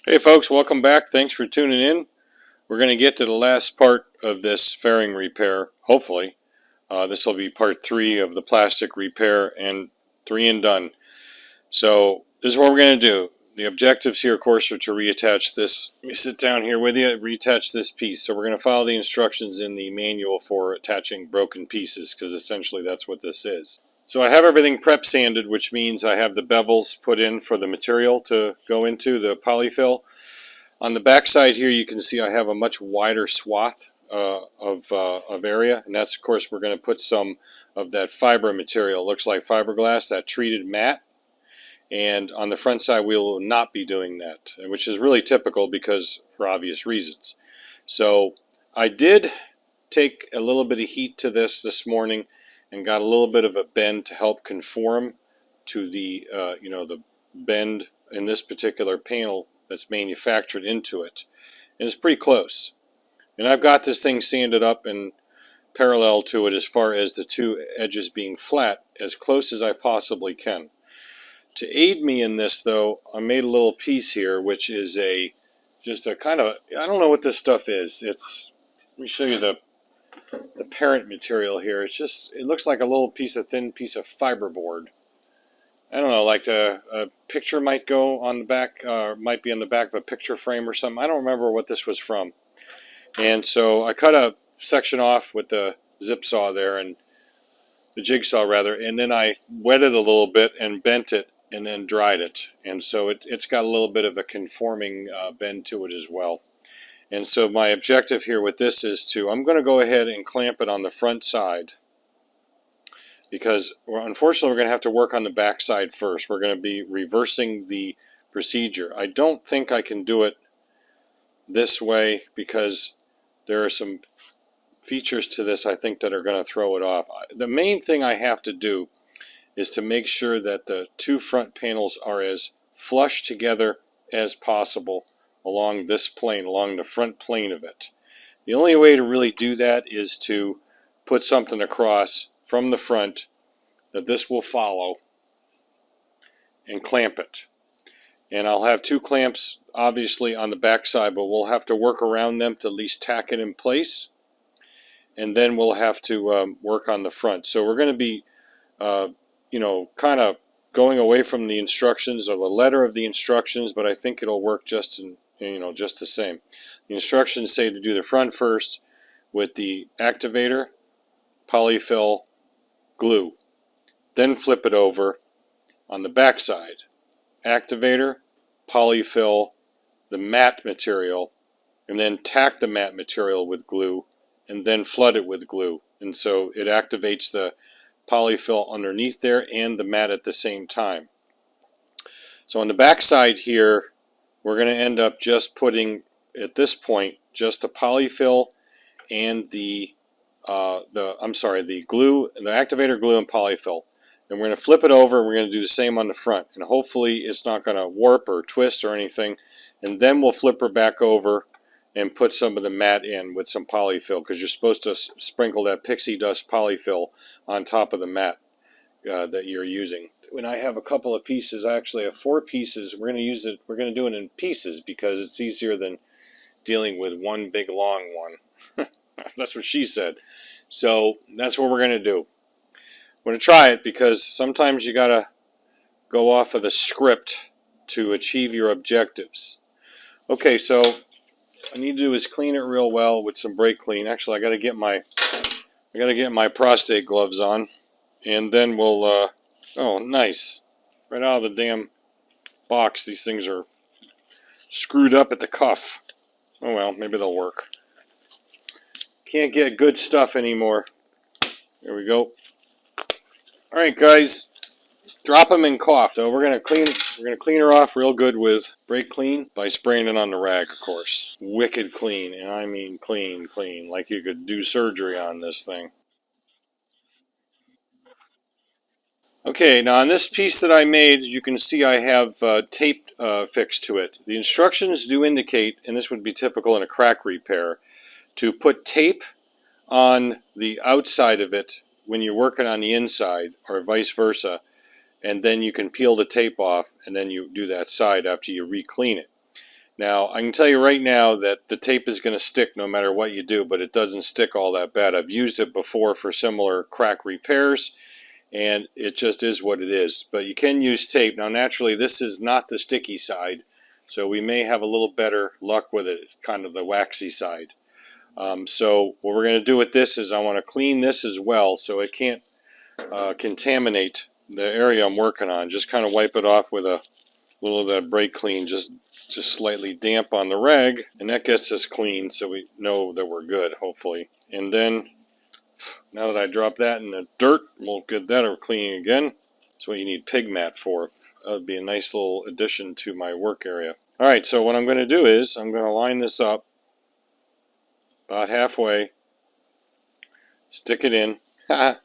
Hey folks, welcome back. Thanks for tuning in. We're going to get to the last part of this fairing repair, hopefully. This will be part 3 of the plastic repair and 3 and done. So this is what we're going to do. The objectives here, of course, are to reattach this. Let me sit down here with you, reattach this piece. So we're going to follow the instructions in the manual for attaching broken pieces, because essentially that's what this is. So I have everything prep sanded, which means I have the bevels put in for the material to go into, the polyfill. On the back side here, you can see I have a much wider swath of area, and that's, of course, we're going to put some of that fiber material. It looks like fiberglass, that treated mat. And on the front side, we will not be doing that, which is really typical because for obvious reasons. So I did take a little bit of heat to this morning and got a little bit of a bend to help conform to the the bend in this particular panel that's manufactured into it, and it's pretty close. And I've got this thing sanded up and parallel to it as far as the two edges being flat, as close as I possibly can. To aid me in this, though, I made a little piece here, which is just a kind of, I don't know what this stuff is. Let me show you the parent material here. It looks like a little thin piece of fiberboard. I don't know, like a picture might go on the back, might be on the back of a picture frame or something. I don't remember what this was from. And so I cut a section off with the zip saw there, and the jigsaw rather, and then I wetted a little bit and bent it and then dried it. And so it's got a little bit of a conforming bend to it as well. And so my objective here with this is I'm going to go ahead and clamp it on the front side, because unfortunately we're going to have to work on the back side first. We're going to be reversing the procedure. I don't think I can do it this way because there are some features to this I think that are going to throw it off. The main thing I have to do is to make sure that the two front panels are as flush together as possible along this plane, along the front plane of it. The only way to really do that is to put something across from the front that this will follow and clamp it. And I'll have two clamps obviously on the back side, but we'll have to work around them to at least tack it in place, and then we'll have to work on the front. So we're going to be kind of going away from the instructions or the letter of the instructions, but I think it'll work just the same. The instructions say to do the front first with the activator, polyfill, glue, then flip it over on the back side. Activator, polyfill, the matte material, and then tack the matte material with glue, and then flood it with glue. And so it activates the polyfill underneath there and the matte at the same time. So on the back side here, we're going to end up just putting, at this point, just the polyfill and the glue, the activator, glue, and polyfill. And we're going to flip it over, and we're going to do the same on the front. And hopefully it's not going to warp or twist or anything. And then we'll flip her back over and put some of the matte in with some polyfill, because you're supposed to sprinkle that pixie dust polyfill on top of the matte that you're using. When I have a couple of pieces, I actually have 4 pieces. We're going to do it in pieces because it's easier than dealing with one big long one. That's what she said. So that's what we're going to do. I'm going to try it because sometimes you got to go off of the script to achieve your objectives. Okay, so what I need to do is clean it real well with some brake clean. Actually, I got to get my prostate gloves on, and then we'll oh, nice. Right out of the damn box, these things are screwed up at the cuff. Oh well, maybe they'll work. Can't get good stuff anymore. There we go. All right, guys, drop them and cough. Though we're gonna clean her off real good with brake clean by spraying it on the rag, of course. Wicked clean, and I mean clean, like you could do surgery on this thing. Okay, now on this piece that I made, you can see I have tape fixed to it. The instructions do indicate, and this would be typical in a crack repair, to put tape on the outside of it when you're working on the inside, or vice versa, and then you can peel the tape off, and then you do that side after you re-clean it. Now, I can tell you right now that the tape is going to stick no matter what you do, but it doesn't stick all that bad. I've used it before for similar crack repairs, and it just is what it is. But you can use tape. Now, naturally, this is not the sticky side, so we may have a little better luck with it, kind of the waxy side. So what we're going to do with this is I want to clean this as well so it can't contaminate the area I'm working on. Just kind of wipe it off with a little of that brake clean, just slightly damp on the rag, and that gets us clean so we know that we're good, hopefully. And then, now that I drop that in the dirt, we'll get that cleaning again. That's what you need pig mat for. That would be a nice little addition to my work area. Alright, so what I'm going to do is, I'm going to line this up about halfway, stick it in, and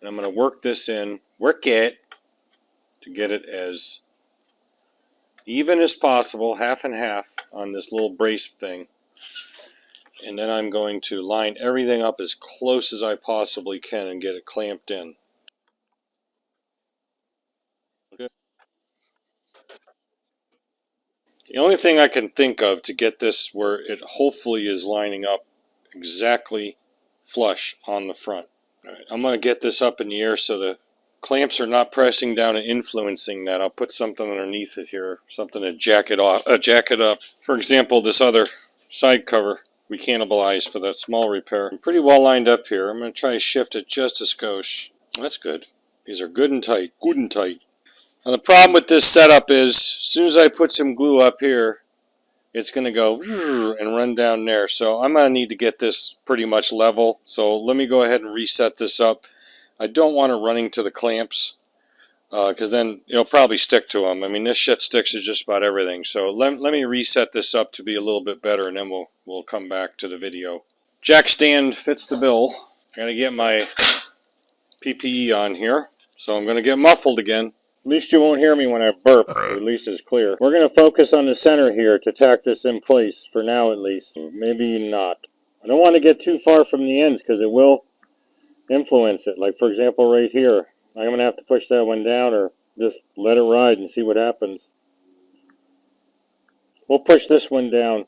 I'm going to work this in, work it, to get it as even as possible, half and half on this little brace thing. And then I'm going to line everything up as close as I possibly can and get it clamped in. Good. It's the only thing I can think of to get this where it hopefully is lining up exactly flush on the front. All right, I'm going to get this up in the air so the clamps are not pressing down and influencing that. I'll put something underneath it here, something to jack it up. For example, this other side cover we cannibalized for that small repair. I'm pretty well lined up here. I'm going to try to shift it just a skosh. That's good. These are good and tight. Good and tight. Now the problem with this setup is, as soon as I put some glue up here, it's going to go and run down there. So I'm going to need to get this pretty much level. So let me go ahead and reset this up. I don't want it running to the clamps because then it'll probably stick to them. I mean, this shit sticks to just about everything. So let me reset this up to be a little bit better, and then we'll come back to the video. Jack stand fits the bill. I got to get my PPE on here. So I'm going to get muffled again. At least you won't hear me when I burp, or at least it's clear. We're going to focus on the center here to tack this in place, for now at least. Maybe not. I don't want to get too far from the ends because it will influence it. Like, for example, right here. I'm going to have to push that one down or just let it ride and see what happens. We'll push this one down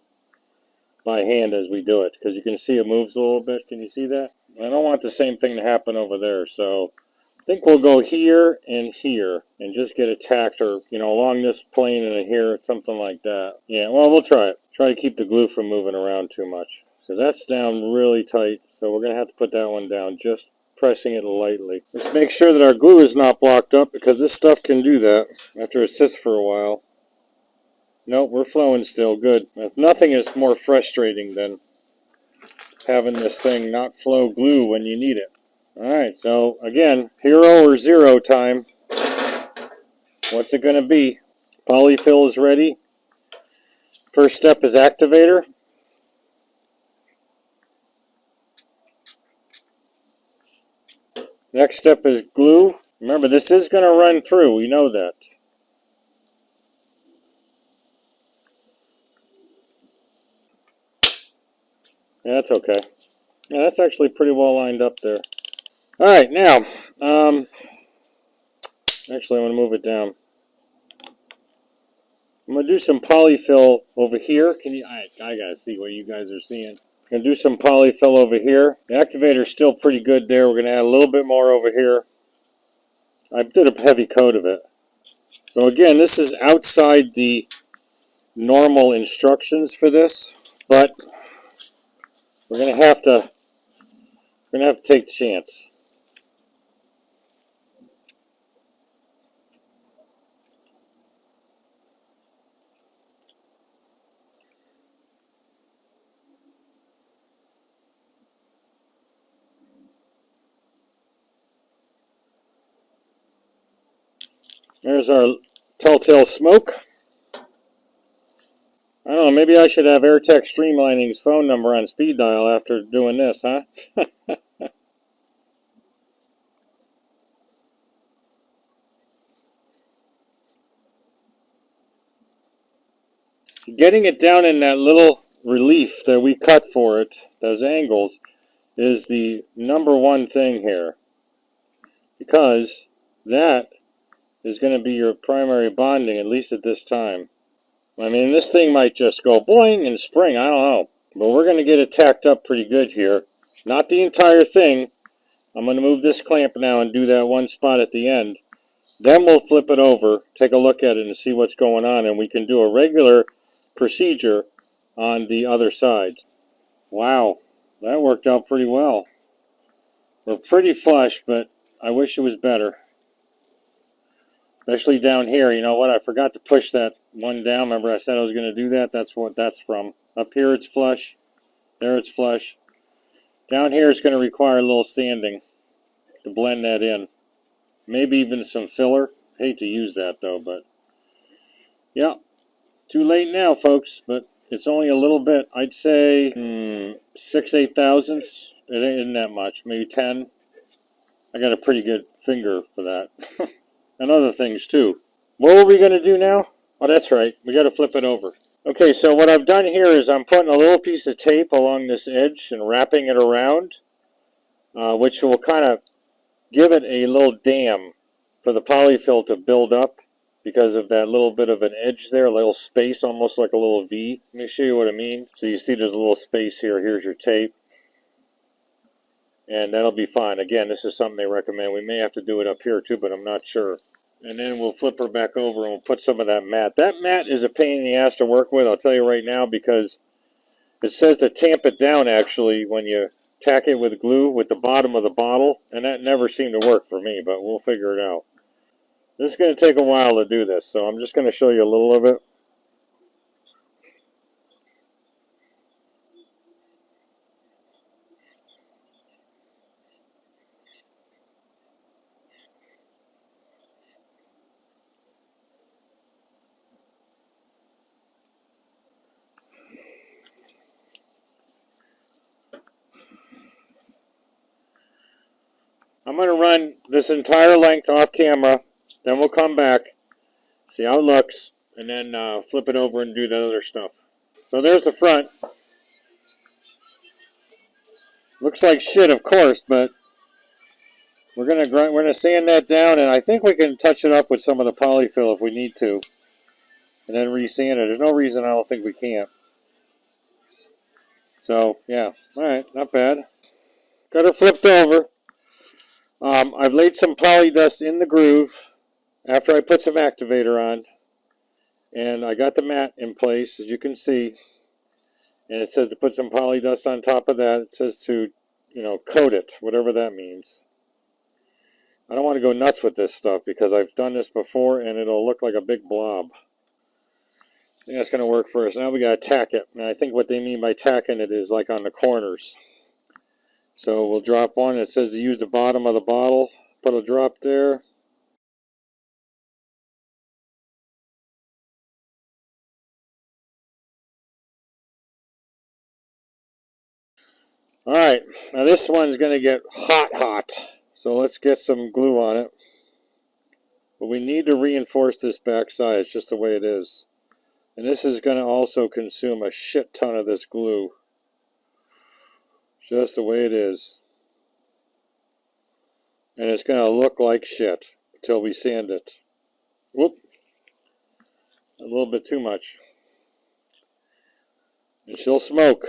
by hand as we do it because you can see it moves a little bit. Can you see that? I don't want the same thing to happen over there, so I think we'll go here and just get it tacked, or, you know, along this plane and here, something like that. Yeah, well, we'll try it. Try to keep the glue from moving around too much. So that's down really tight, so we're going to have to put that one down, just pressing it lightly. Let's make sure that our glue is not blocked up, because this stuff can do that after it sits for a while. Nope, we're flowing still. Good. Nothing is more frustrating than having this thing not flow glue when you need it. Alright, so again, hero or zero time. What's it going to be? Polyfill is ready. First step is activator. Next step is glue. Remember, this is going to run through. We know that. Yeah, that's okay. Yeah, that's actually pretty well lined up there. Alright, now, actually, I'm going to move it down. I'm going to do some polyfill over here. Can you? I got to see what you guys are seeing. I'm going to do some polyfill over here. The activator's still pretty good there. We're going to add a little bit more over here. I did a heavy coat of it. So again, this is outside the normal instructions for this, but we're going to have to take the chance. There's our telltale smoke. I don't know, maybe I should have AirTech Streamlining's phone number on speed dial after doing this, huh? Getting it down in that little relief that we cut for it, those angles, is the number one thing here. Because that is going to be your primary bonding, at least at this time. I mean, this thing might just go boing and spring, I don't know. But we're going to get it tacked up pretty good here. Not the entire thing. I'm going to move this clamp now and do that one spot at the end. Then we'll flip it over, take a look at it and see what's going on, and we can do a regular procedure on the other side. Wow, that worked out pretty well. We're pretty flush, but I wish it was better. Especially down here. You know what? I forgot to push that one down. Remember I said I was going to do that? That's what that's from. Up here it's flush. There it's flush. Down here it's going to require a little sanding to blend that in. Maybe even some filler. Hate to use that though, but yeah. Too late now, folks, but it's only a little bit. I'd say 6/8 thousandths. It isn't that much. Maybe 10. I got a pretty good finger for that. And other things too. What were we going to do now? Oh, that's right. We got to flip it over. Okay, so what I've done here is I'm putting a little piece of tape along this edge and wrapping it around, which will kind of give it a little dam for the polyfill to build up because of that little bit of an edge there, a little space, almost like a little V. Let me show you what I mean. So you see there's a little space here. Here's your tape. And that'll be fine. Again, this is something they recommend. We may have to do it up here too, but I'm not sure. And then we'll flip her back over and we'll put some of that mat. That mat is a pain in the ass to work with, I'll tell you right now, because it says to tamp it down actually when you tack it with glue with the bottom of the bottle, and that never seemed to work for me, but we'll figure it out. This is going to take a while to do this, so I'm just going to show you a little of it. I'm going to run this entire length off camera, then we'll come back, see how it looks, and then flip it over and do the other stuff. So there's the front. Looks like shit, of course, but we're gonna sand that down, and I think we can touch it up with some of the polyfill if we need to, and then re-sand it. There's no reason I don't think we can't. So yeah, all right, not bad. Got her flipped over. I've laid some poly dust in the groove after I put some activator on, and I got the mat in place, as you can see. And it says to put some poly dust on top of that. It says to, coat it, whatever that means. I don't want to go nuts with this stuff because I've done this before and it'll look like a big blob. I think that's going to work for us. Now we got to tack it. And I think what they mean by tacking it is like on the corners. So we'll drop one. It says to use the bottom of the bottle. Put a drop there. Alright, now this one's going to get hot. So let's get some glue on it. But we need to reinforce this back side. It's just the way it is. And this is going to also consume a shit ton of this glue. Just the way it is. And it's going to look like shit until we sand it. Whoop. A little bit too much. And she'll smoke.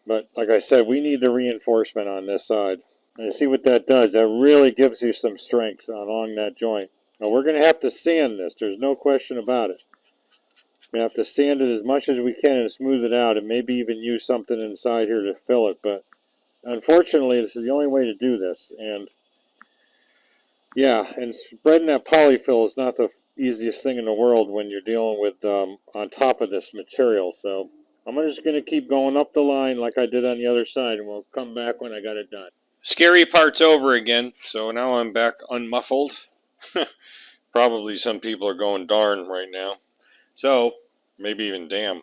But like I said, we need the reinforcement on this side. And you see what that does? That really gives you some strength along that joint. Now we're going to have to sand this. There's no question about it. We have to sand it as much as we can and smooth it out, and maybe even use something inside here to fill it. But unfortunately, this is the only way to do this. And yeah, and spreading that polyfill is not the easiest thing in the world when you're dealing with on top of this material. So I'm just going to keep going up the line like I did on the other side, and we'll come back when I got it done. Scary part's over again, so now I'm back unmuffled. Probably some people are going darn right now. So, maybe even damn.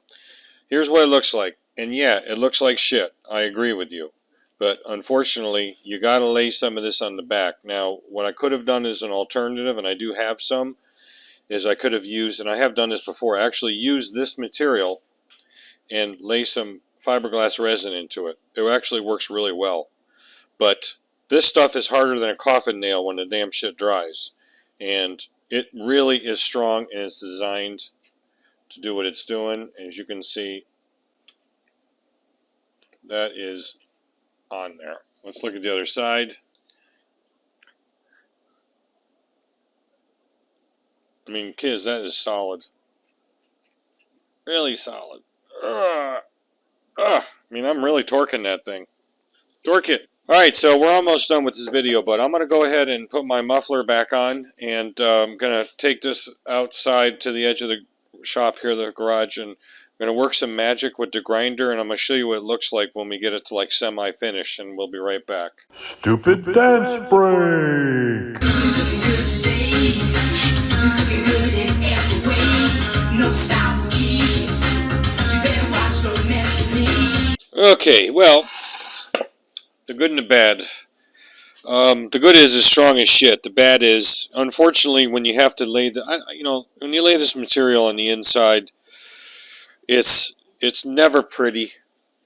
Here's what it looks like. And yeah, it looks like shit. I agree with you. But unfortunately, you got to lay some of this on the back. Now, what I could have done as an alternative, and I do have some, is I could have used, and I have done this before, I actually used this material and lay some fiberglass resin into it. It actually works really well. But this stuff is harder than a coffin nail when the damn shit dries. And it really is strong, and it's designed to do what it's doing. As you can see, that is on there. Let's look at the other side. I mean, kids, that is solid. Really solid. I mean, I'm really torquing that thing. Torque it. Alright, so we're almost done with this video, but I'm going to go ahead and put my muffler back on, and I'm going to take this outside to the edge of the shop here, the garage, and I'm going to work some magic with the grinder, and I'm going to show you what it looks like when we get it to like semi-finish, and we'll be right back. Stupid dance break! Okay, well, the good and the bad. The good is it's strong as shit. The bad is, unfortunately, when you have to lay when you lay this material on the inside, it's never pretty.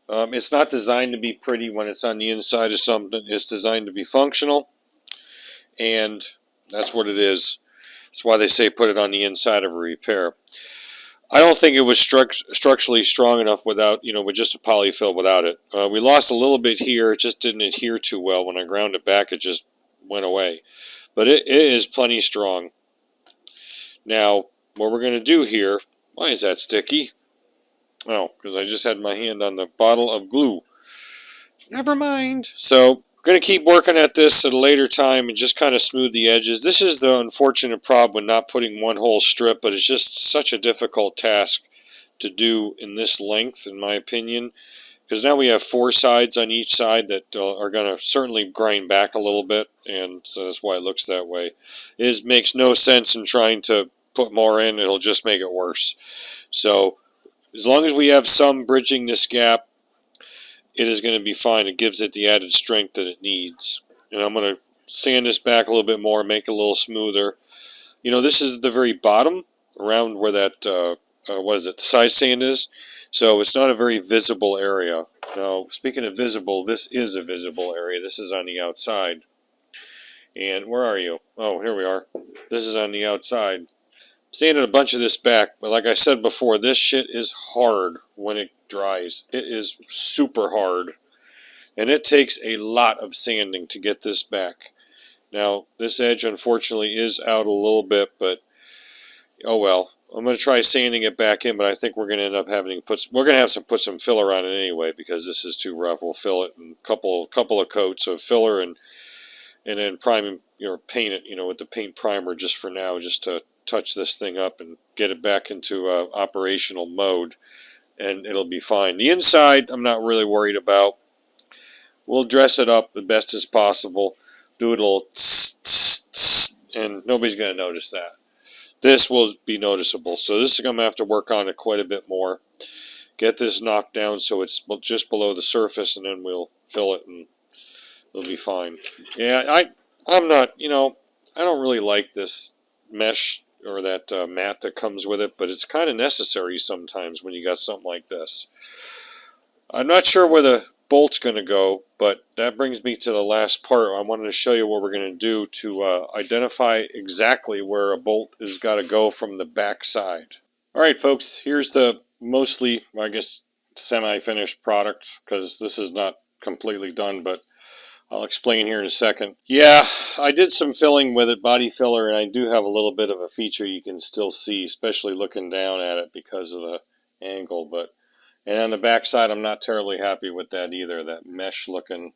It's not designed to be pretty when it's on the inside of something. It's designed to be functional, and that's what it is. That's why they say put it on the inside of a repair. I don't think it was structurally strong enough without, with just a polyfill without it. We lost a little bit here. It just didn't adhere too well. When I ground it back, it just went away. But it is plenty strong. Now, what we're going to do here, why is that sticky? Oh, because I just had my hand on the bottle of glue. Never mind. So, we're going to keep working at this at a later time and just kind of smooth the edges. This is the unfortunate problem with not putting one whole strip, but it's just such a difficult task to do in this length, in my opinion. Because now we have 4 sides on each side that are going to certainly grind back a little bit, and so that's why it looks that way. It makes no sense in trying to put more in. It'll just make it worse. So, as long as we have some bridging this gap, it is going to be fine. It gives it the added strength that it needs. And I'm going to sand this back a little bit more, make it a little smoother. This is the very bottom, around where that, the side sand is. So it's not a very visible area. Now, speaking of visible, this is a visible area. This is on the outside. And where are you? Oh, here we are. This is on the outside. Sanding a bunch of this back, but like I said before, this shit is hard when it dries. It is super hard, and it takes a lot of sanding to get this back. Now, this edge unfortunately is out a little bit, but oh well. I'm going to try sanding it back in, but I think we're going to end up having to put some filler on it anyway, because this is too rough. We'll fill it in a couple of coats of filler, and then prime, paint it, with the paint primer just for now, just to touch this thing up and get it back into operational mode, and it'll be fine. The inside, I'm not really worried about. We'll dress it up the best as possible, do it a little tss, tss, tss, and nobody's going to notice that. This will be noticeable, so this is going to have to work on it quite a bit more. Get this knocked down so it's just below the surface, and then we'll fill it, and it'll be fine. Yeah, I'm not, I don't really like this mesh or that mat that comes with it, but it's kind of necessary sometimes when you got something like this. I'm not sure where the bolt's going to go, but that brings me to the last part. I wanted to show you what we're going to do to identify exactly where a bolt has got to go from the back side. Alright folks, here's the mostly, I guess, semi-finished product, because this is not completely done, but I'll explain here in a second. Yeah, I did some filling with it, body filler, and I do have a little bit of a feature you can still see, especially looking down at it because of the angle. And on the back side, I'm not terribly happy with that either, that mesh looking.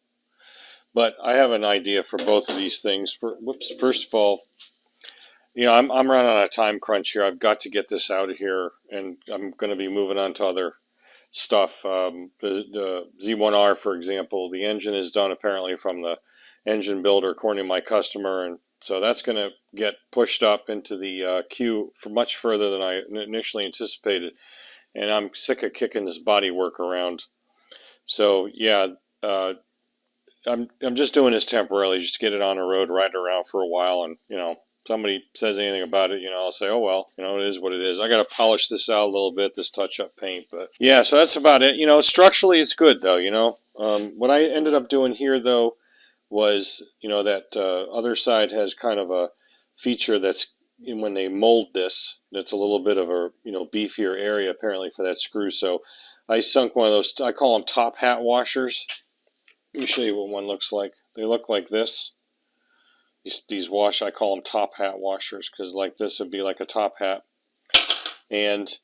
But I have an idea for both of these things. First of all, I'm running on a time crunch here. I've got to get this out of here, and I'm going to be moving on to other stuff. The Z1R, for example, the engine is done apparently from the engine builder according to my customer, and so that's going to get pushed up into the queue for much further than I initially anticipated, and I'm sick of kicking this Bodywork around. So yeah, I'm just doing this temporarily, just get it on the road, ride it around for a while, and somebody says anything about it, I'll say, oh well, it is what it is. I got to polish this out a little bit, this touch-up paint, but yeah, so that's about it. Structurally it's good though, What I ended up doing here though was, that other side has kind of a feature that's, when they mold this, that's a little bit of a, beefier area apparently for that screw. So I sunk one of those, I call them top hat washers. Let me show you what one looks like. They look like this. These wash, I call them top hat washers, because like this would be like a top hat. And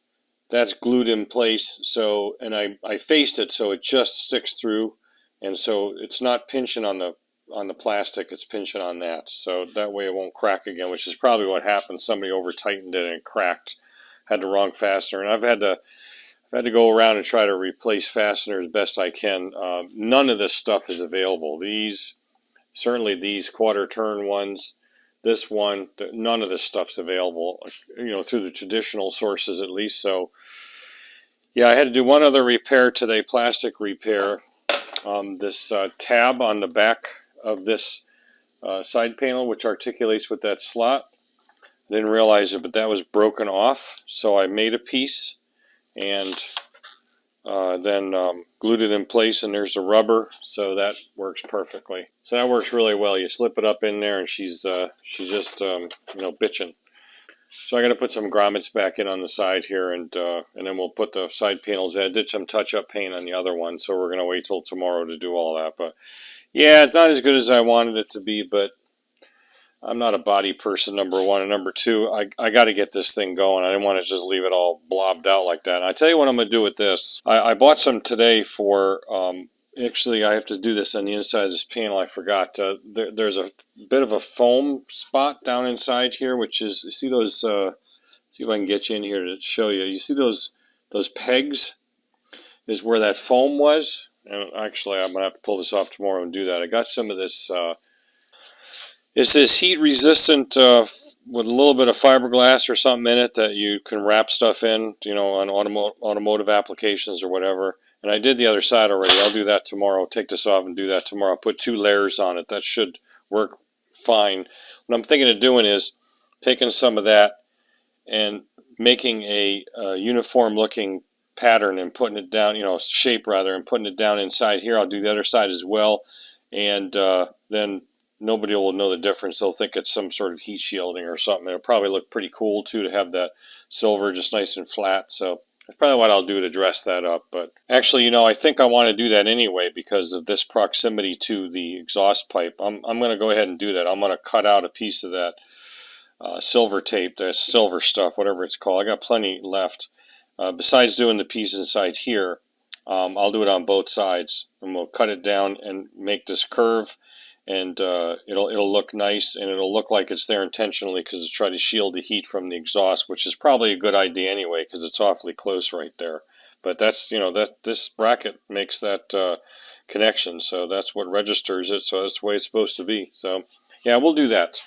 that's glued in place, so, and I faced it so it just sticks through, and so it's not pinching on the plastic, it's pinching on that, so that way it won't crack again, which is probably what happened. Somebody over tightened it and it cracked, had the wrong fastener, and I've had to go around and try to replace fasteners best I can. None of this stuff is available. Certainly these quarter turn ones, this one, none of this stuff's available, through the traditional sources at least. So yeah, I had to do one other repair today, plastic repair. This tab on the back of this side panel, which articulates with that slot, I didn't realize it, but that was broken off. So I made a piece and then glued it in place, and there's the rubber, so that works perfectly. So that works really well. You slip it up in there, and she's just bitching. So I got to put some grommets back in on the side here, and then we'll put the side panels in. I did some touch-up paint on the other one, so we're going to wait till tomorrow to do all that. But yeah, it's not as good as I wanted it to be, but I'm not a body person, number one. And number two, I got to get this thing going. I didn't want to just leave it all blobbed out like that. And I tell you what I'm going to do with this. I bought some today for, actually I have to do this on the inside of this panel. I forgot. There's a bit of a foam spot down inside here, which is, you see those, see if I can get you in here to show you. You see those pegs is where that foam was. And actually, I'm going to have to pull this off tomorrow and do that. I got some of this, it's this heat resistant with a little bit of fiberglass or something in it that you can wrap stuff in, on automotive applications or whatever. And I did the other side already. I'll do that tomorrow. Take this off and do that tomorrow. I'll put 2 layers on it. That should work fine. What I'm thinking of doing is taking some of that and making a uniform looking pattern and putting it down, shape rather, and putting it down inside here. I'll do the other side as well. And then nobody will know the difference. They'll think it's some sort of heat shielding or something. It'll probably look pretty cool too to have that silver just nice and flat. So that's probably what I'll do to dress that up. But actually, I think I want to do that anyway because of this proximity to the exhaust pipe. I'm going to go ahead and do that. I'm going to cut out a piece of that silver tape, the silver stuff, whatever it's called. I got plenty left. Besides doing the piece inside here, I'll do it on both sides. And we'll cut it down and make this curve. And it'll look nice, and it'll look like it's there intentionally because it's trying to shield the heat from the exhaust, which is probably a good idea anyway because it's awfully close right there. But that's, that this bracket makes that connection, so that's what registers it, so that's the way it's supposed to be. So yeah, we'll do that.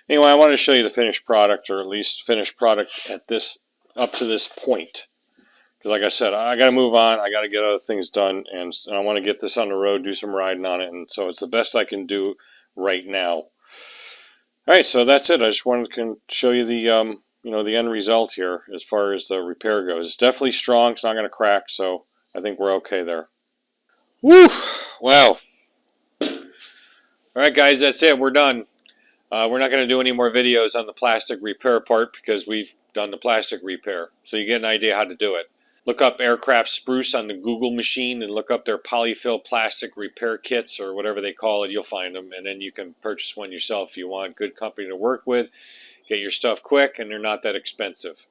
Anyway, I wanted to show you the finished product, or at least finished product at this, up to this point. Because like I said, I got to move on. I got to get other things done, and I want to get this on the road, do some riding on it, and so it's the best I can do right now. All right, so that's it. I just wanted to show you the the end result here as far as the repair goes. It's definitely strong. It's not going to crack, so I think we're okay there. Woo! Wow. All right, guys, that's it. We're done. We're not going to do any more videos on the plastic repair part because we've done the plastic repair, so you get an idea how to do it. Look up Aircraft Spruce on the Google machine and look up their polyfill plastic repair kits or whatever they call it. You'll find them, and then you can purchase one yourself if you want. Good company to work with. Get your stuff quick, and they're not that expensive.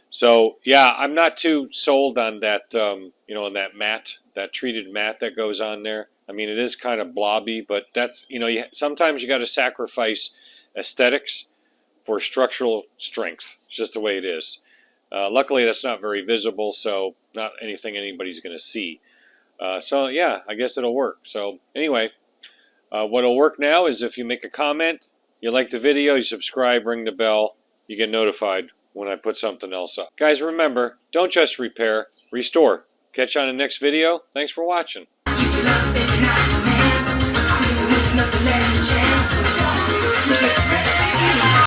So, yeah, I'm not too sold on that, that mat, that treated mat that goes on there. I mean, it is kind of blobby, but that's, sometimes you got to sacrifice aesthetics for structural strength. It's just the way it is. Luckily, that's not very visible, so not anything anybody's going to see. So, yeah, I guess it'll work. So, anyway, what'll work now is if you make a comment, you like the video, you subscribe, ring the bell, you get notified when I put something else up. Guys, remember, don't just repair, restore. Catch you on the next video. Thanks for watching.